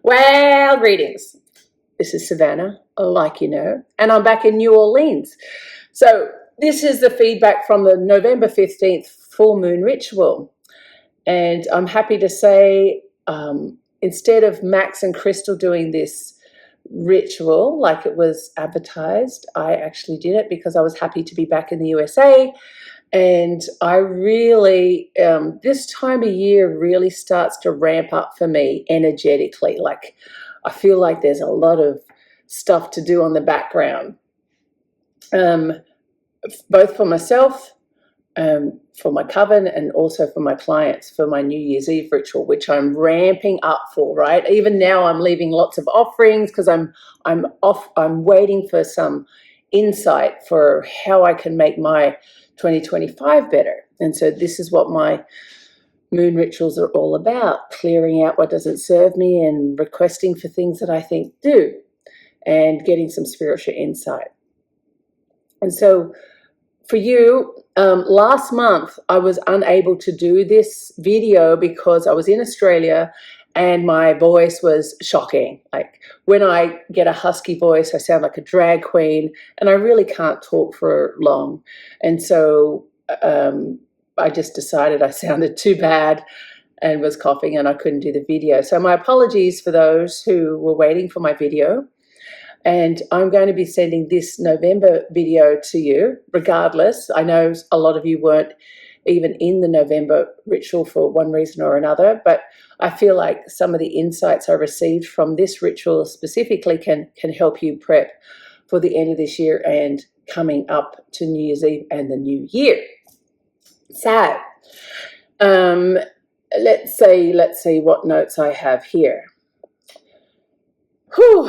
Well, greetings. This is Savannah, like you know, and I'm back in New Orleans. So this is the feedback from the November 15th full moon ritual. And I'm happy to say, instead of Max and Crystal doing this ritual like it was advertised, I actually did it because I was happy to be back in the USA. And I really, this time of year really starts to ramp up for me energetically. Like, I feel like there's a lot of stuff to do on the background, both for myself, for my coven, and also for my clients for my New Year's Eve ritual, which I'm ramping up for, right? Even now I'm leaving lots of offerings because I'm waiting for some insight for how I can make my 2025 better. And so this is what my moon rituals are all about, clearing out what doesn't serve me and requesting for things that I think do, and getting some spiritual insight. And so for you, last month I was unable to do this video because I was in Australia and my voice was shocking. Like, when I get a husky voice, I sound like a drag queen, and I really can't talk for long. And so I just decided I sounded too bad and was coughing, and I couldn't do the video. So my apologies for those who were waiting for my video. And I'm going to be sending this November video to you regardless. I know a lot of you weren't even in the November ritual for one reason or another, but I feel like some of the insights I received from this ritual specifically can help you prep for the end of this year and coming up to New Year's Eve and the new year. So let's see what notes I have here.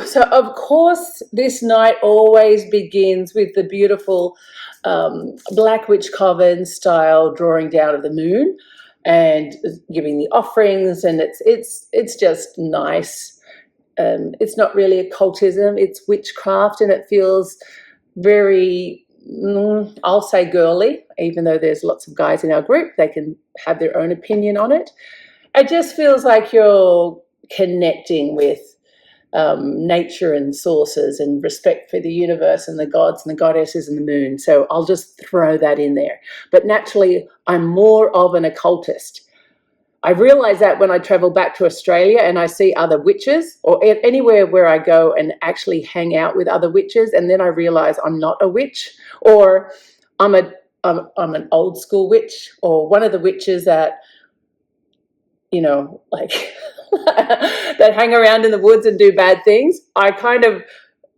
So of course this night always begins with the beautiful Black Witch Coven style drawing down of the moon and giving the offerings, and it's just nice. It's not really occultism, it's witchcraft, and it feels very, I'll say girly, even though there's lots of guys in our group, they can have their own opinion on it. It just feels like you're connecting with nature and sources and respect for the universe and the gods and the goddesses and the moon. So I'll just throw that in there. But naturally, I'm more of an occultist. I realize that when I travel back to Australia and I see other witches, or anywhere where I go and actually hang out with other witches, and then I realize I'm not a witch, or I'm an old school witch, or one of the witches that, you know, like that hang around in the woods and do bad things. I kind of,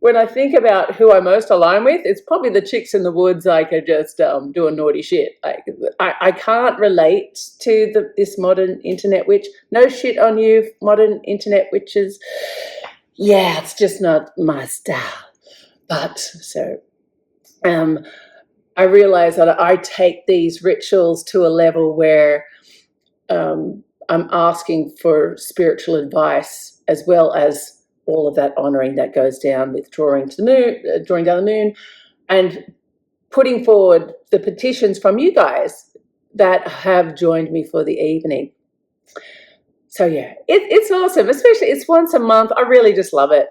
when I think about who I most align with, it's probably the chicks in the woods, like, are just doing naughty shit. Like, I can't relate to this modern internet witch. No shit on you, modern internet witches. Yeah, it's just not my style. But so I realize that I take these rituals to a level where I'm asking for spiritual advice, as well as all of that honoring that goes down with drawing down the moon, and putting forward the petitions from you guys that have joined me for the evening. So yeah, it's awesome. Especially, it's once a month. I really just love it.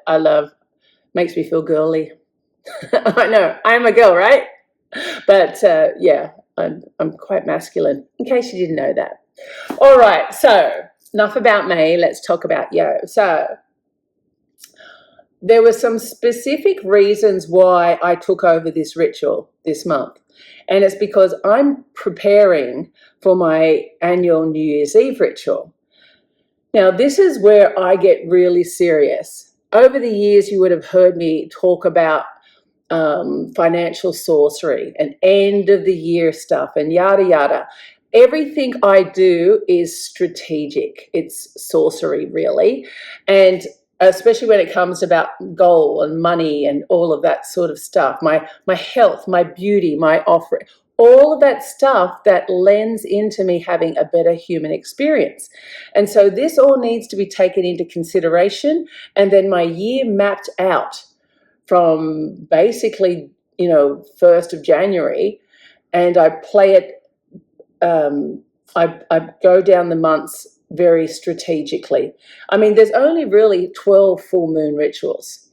Makes me feel girly. I know, I'm a girl, right? But yeah, I'm quite masculine, in case you didn't know that. All right, so enough about me. Let's talk about you. So there were some specific reasons why I took over this ritual this month. And it's because I'm preparing for my annual New Year's Eve ritual. Now, this is where I get really serious. Over the years, you would have heard me talk about financial sorcery and end of the year stuff and yada, yada. Everything I do is strategic. It's sorcery, really. And especially when it comes about goal and money and all of that sort of stuff, my health, my beauty, my offering, all of that stuff that lends into me having a better human experience. And so this all needs to be taken into consideration. And then my year mapped out from basically, 1st of January, and I play it, I go down the months very strategically. I mean, there's only really 12 full moon rituals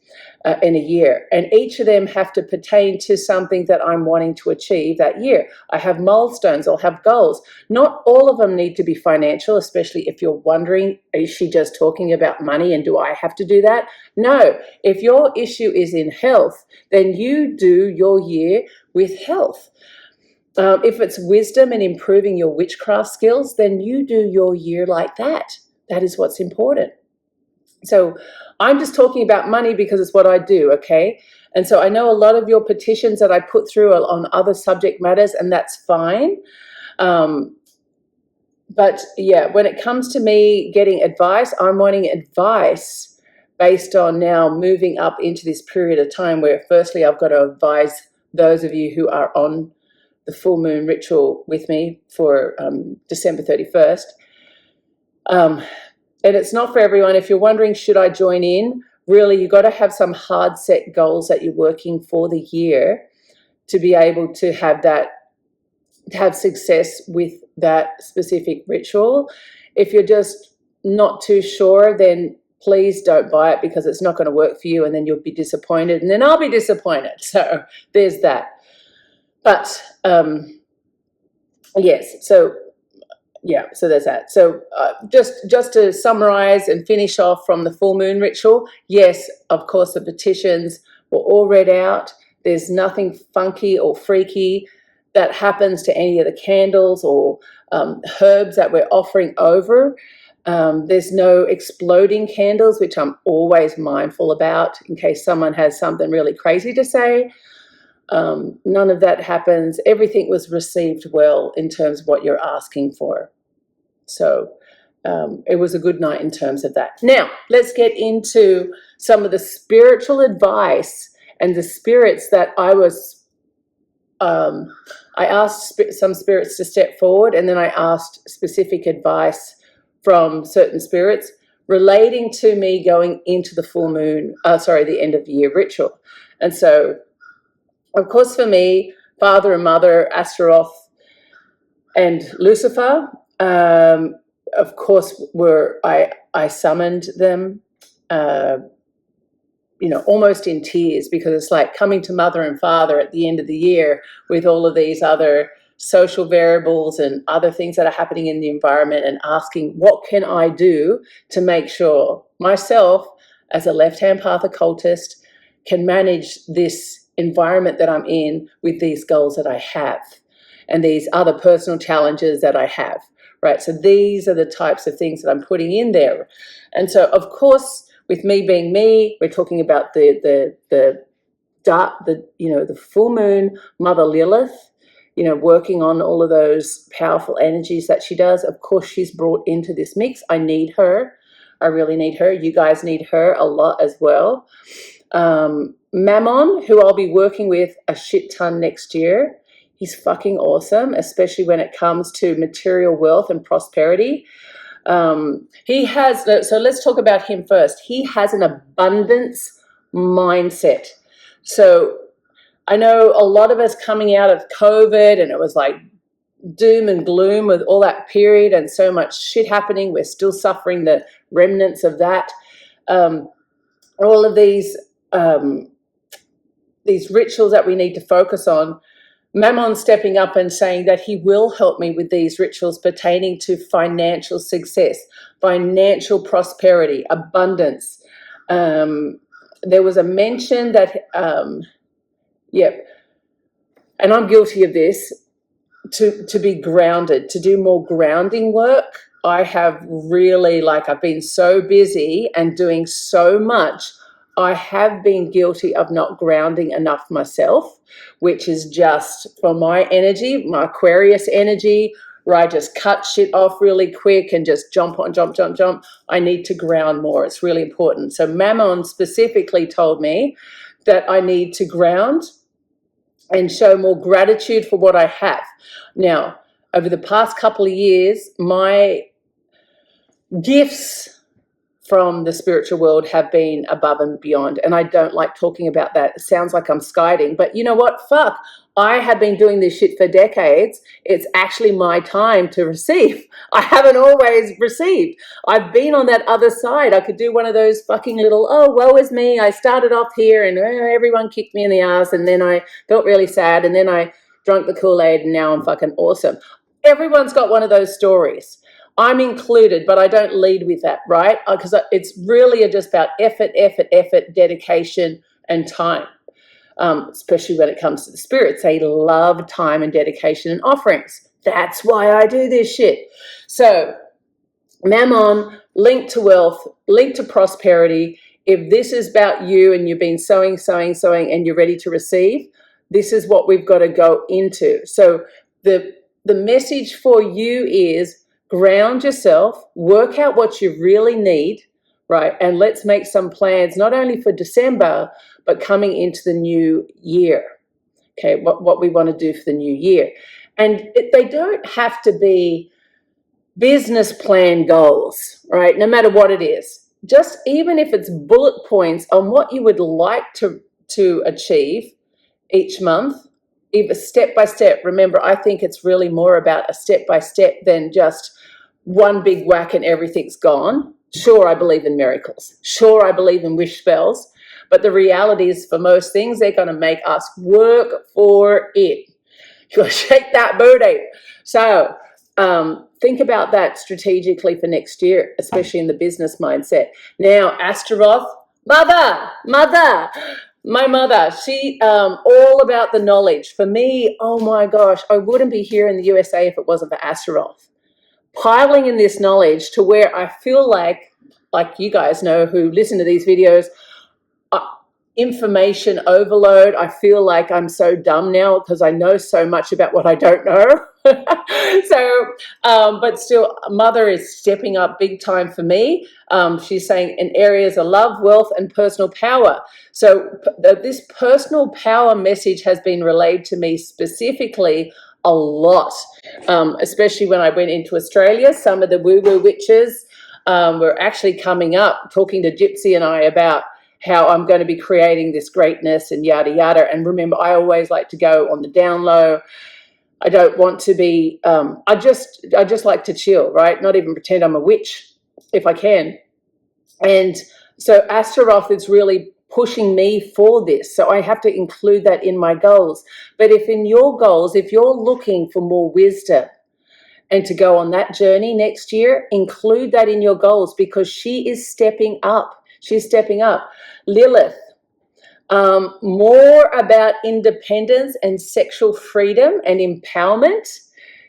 in a year, and each of them have to pertain to something that I'm wanting to achieve that year. I have milestones, I'll have goals. Not all of them need to be financial, especially if you're wondering, is she just talking about money and do I have to do that? No, if your issue is in health, then you do your year with health. If it's wisdom and improving your witchcraft skills, then you do your year like that. That is what's important. So I'm just talking about money because it's what I do, okay? And so I know a lot of your petitions that I put through are on other subject matters, and that's fine. But yeah, when it comes to me getting advice, I'm wanting advice based on now moving up into this period of time where firstly I've got to advise those of you who are on the full moon ritual with me for December 31st. And it's not for everyone. If you're wondering, should I join in? Really, you've got to have some hard set goals that you're working for the year to be able to have that, to have success with that specific ritual. If you're just not too sure, then please don't buy it because it's not going to work for you, and then you'll be disappointed, and then I'll be disappointed. So there's that. But yes, so yeah, so there's that. So just to summarize and finish off from the full moon ritual, yes, of course, the petitions were all read out. There's nothing funky or freaky that happens to any of the candles or herbs that we're offering over. There's no exploding candles, which I'm always mindful about in case someone has something really crazy to say. None of that happens. Everything was received well in terms of what you're asking for. So it was a good night in terms of that. Now, let's get into some of the spiritual advice and the spirits that I asked some spirits to step forward, and then I asked specific advice from certain spirits relating to me going into the full moon, the end of the year ritual. And so, of course, for me, Father and Mother, Astaroth and Lucifer, of course, I summoned them, almost in tears, because it's like coming to Mother and Father at the end of the year with all of these other social variables and other things that are happening in the environment, and asking, what can I do to make sure myself, as a left-hand path occultist, can manage this environment that I'm in with these goals that I have and these other personal challenges that I have, right? So these are the types of things that I'm putting in there. And so, of course, with me being me, we're talking about the full moon, Mother Lilith, working on all of those powerful energies that she does. Of course, she's brought into this mix. I need her. I really need her. You guys need her a lot as well. Mammon, who I'll be working with a shit ton next year. He's fucking awesome, especially when it comes to material wealth and prosperity. So let's talk about him first. He has an abundance mindset. So I know a lot of us coming out of COVID, and it was like doom and gloom with all that period and so much shit happening. We're still suffering the remnants of that. All of these rituals that we need to focus on. Mammon stepping up and saying that he will help me with these rituals pertaining to financial success, financial prosperity, abundance. There was a mention that, and I'm guilty of this, to be grounded, to do more grounding work. I have really, I've been so busy and doing so much, I have been guilty of not grounding enough myself, which is just for my energy, my Aquarius energy, where I just cut shit off really quick and just jump. I need to ground more. It's really important. So Mammon specifically told me that I need to ground and show more gratitude for what I have. Now, over the past couple of years, my gifts from the spiritual world have been above and beyond. And I don't like talking about that. It sounds like I'm skiding, but you know what? Fuck. I have been doing this shit for decades. It's actually my time to receive. I haven't always received. I've been on that other side. I could do one of those fucking little, oh, woe is me. I started off here and everyone kicked me in the ass, and then I felt really sad, and then I drank the Kool-Aid, and now I'm fucking awesome. Everyone's got one of those stories. I'm included, but I don't lead with that, right? Because it's really just about effort, dedication, and time. Especially when it comes to the spirits. They love time and dedication and offerings. That's why I do this shit. So, Mammon, linked to wealth, linked to prosperity. If this is about you and you've been sowing, and you're ready to receive, this is what we've got to go into. So, the message for you is ground yourself, work out what you really need, right? And let's make some plans, not only for December, but coming into the new year. Okay, what we want to do for the new year. And they don't have to be business plan goals, right? No matter what it is. Just even if it's bullet points on what you would like to achieve each month, either step by step. Remember, I think it's really more about a step by step than just one big whack and everything's gone. Sure, I believe in miracles. Sure, I believe in wish spells. But the reality is, for most things, they're going to make us work for it. You'll shake that booty. So think about that strategically for next year, especially in the business mindset. Now, Astaroth, my mother, she all about the knowledge. For me, oh my gosh, I wouldn't be here in the USA if it wasn't for Astaroth. Piling in this knowledge to where I feel like you guys know who listen to these videos, information overload. I feel like I'm so dumb now because I know so much about what I don't know. So, but still, Mother is stepping up big time for me. She's saying in areas of love, wealth, and personal power. So this personal power message has been relayed to me specifically a lot, especially when I went into Australia. Some of the woo-woo witches were actually coming up, talking to Gypsy and I about how I'm going to be creating this greatness and yada, yada. And remember, I always like to go on the down low. I don't want to be, I just like to chill, right? Not even pretend I'm a witch if I can. And so Astaroth is really pushing me for this. So I have to include that in my goals. But if in your goals, if you're looking for more wisdom and to go on that journey next year, include that in your goals, because she is stepping up. She's stepping up. Lilith, more about independence and sexual freedom and empowerment.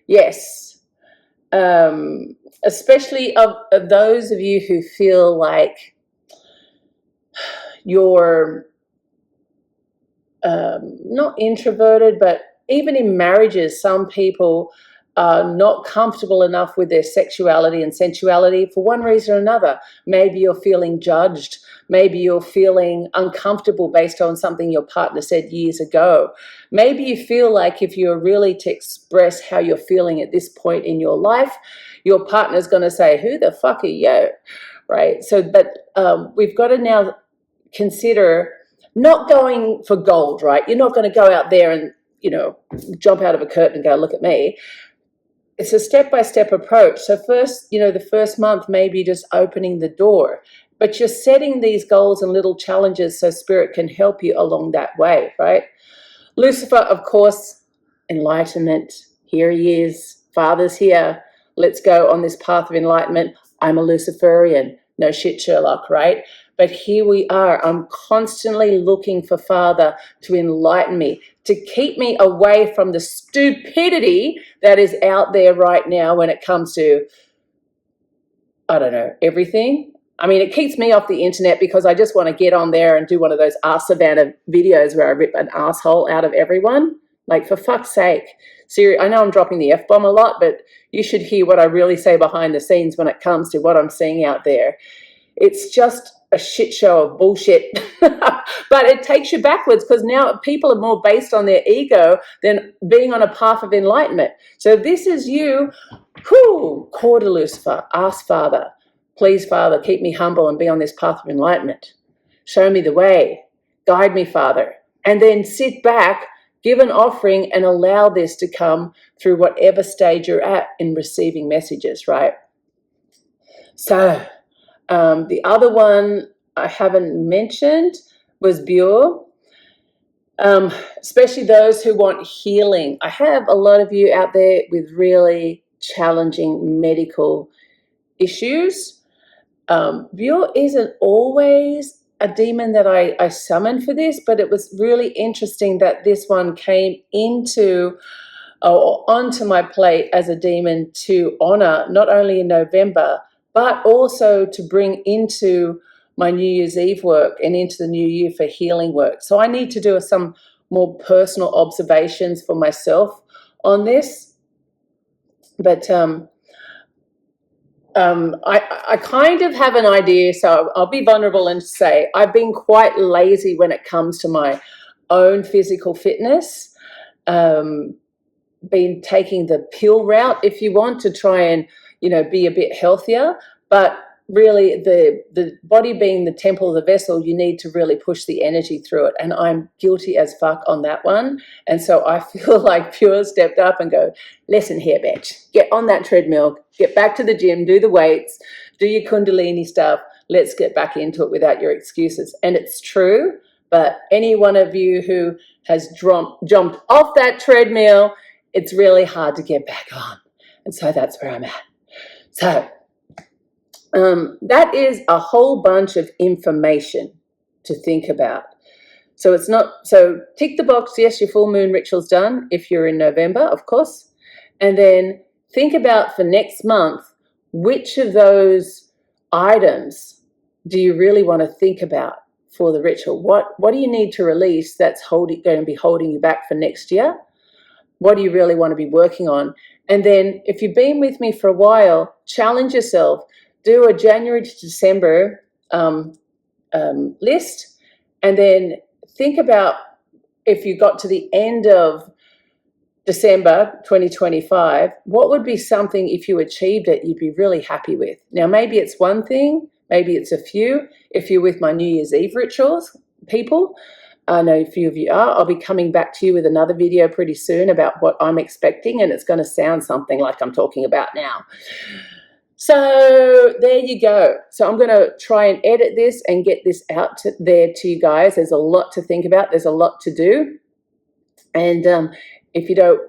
Yes. Especially of those of you who feel like you're not introverted, but even in marriages, some people are not comfortable enough with their sexuality and sensuality for one reason or another. Maybe you're feeling judged. Maybe you're feeling uncomfortable based on something your partner said years ago. Maybe you feel like if you're really to express how you're feeling at this point in your life, your partner's going to say, who the fuck are you? Right? So, but we've got to now consider not going for gold, right? You're not going to go out there and, jump out of a curtain and go, look at me. It's a step-by-step approach. So first, the first month, maybe just opening the door, but you're setting these goals and little challenges so Spirit can help you along that way, right? Lucifer, of course, enlightenment. Here he is. Father's here. Let's go on this path of enlightenment. I'm a Luciferian. No shit, Sherlock, right? But here we are. I'm constantly looking for Father to enlighten me, to keep me away from the stupidity that is out there right now when it comes to, I don't know, everything. I mean, it keeps me off the internet because I just want to get on there and do one of those Ask Savannah videos where I rip an asshole out of everyone. Like, for fuck's sake. Seriously, I know I'm dropping the F-bomb a lot, but you should hear what I really say behind the scenes when it comes to what I'm seeing out there. It's just a shit show of bullshit. But it takes you backwards because now people are more based on their ego than being on a path of enlightenment. So this is you, call to Lucifer, ask Father, Please, Father, keep me humble and be on this path of enlightenment. Show me the way. Guide me, Father. And then sit back, give an offering, and allow this to come through whatever stage you're at in receiving messages, right? So the other one I haven't mentioned was Bure. Especially those who want healing. I have a lot of you out there with really challenging medical issues. Bure isn't always a demon that I summoned for this, but it was really interesting that this one came into or onto my plate as a demon to honor, not only in November, but also to bring into my New Year's Eve work and into the new year for healing work. So I need to do some more personal observations for myself on this. But I kind of have an idea, so I'll be vulnerable and say I've been quite lazy when it comes to my own physical fitness. Been taking the pill route, if you want, to try and, be a bit healthier. But really, the body being the temple of the vessel, you need to really push the energy through it. And I'm guilty as fuck on that one. And so I feel like Pure stepped up and go, listen here, bitch, get on that treadmill, get back to the gym, do the weights, do your Kundalini stuff. Let's get back into it without your excuses. And it's true. But any one of you who has jumped off that treadmill, it's really hard to get back on. And so that's where I'm at. So that is a whole bunch of information to think about. So tick the box, yes, your full moon ritual's done if you're in November, of course. And then think about for next month, which of those items do you really want to think about for the ritual? What do you need to release that's going to be holding you back for next year? What do you really want to be working on? And then if you've been with me for a while, challenge yourself. Do a January to December list, and then think about if you got to the end of December 2025, what would be something, if you achieved it, you'd be really happy with? Now, maybe it's one thing, maybe it's a few. If you're with my New Year's Eve rituals, people, I know a few of you are. I'll be coming back to you with another video pretty soon about what I'm expecting, and it's going to sound something like I'm talking about now. So there you go. So I'm going to try and edit this and get this out there to you guys. There's a lot to think about. There's a lot to do. And if you don't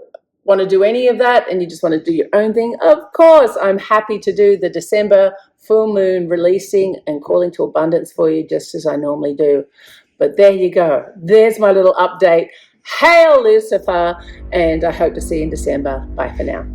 want to do any of that and you just want to do your own thing, of course, I'm happy to do the December full moon releasing and calling to abundance for you, just as I normally do. But there you go. There's my little update. Hail Lucifer, and I hope to see you in December. Bye for now.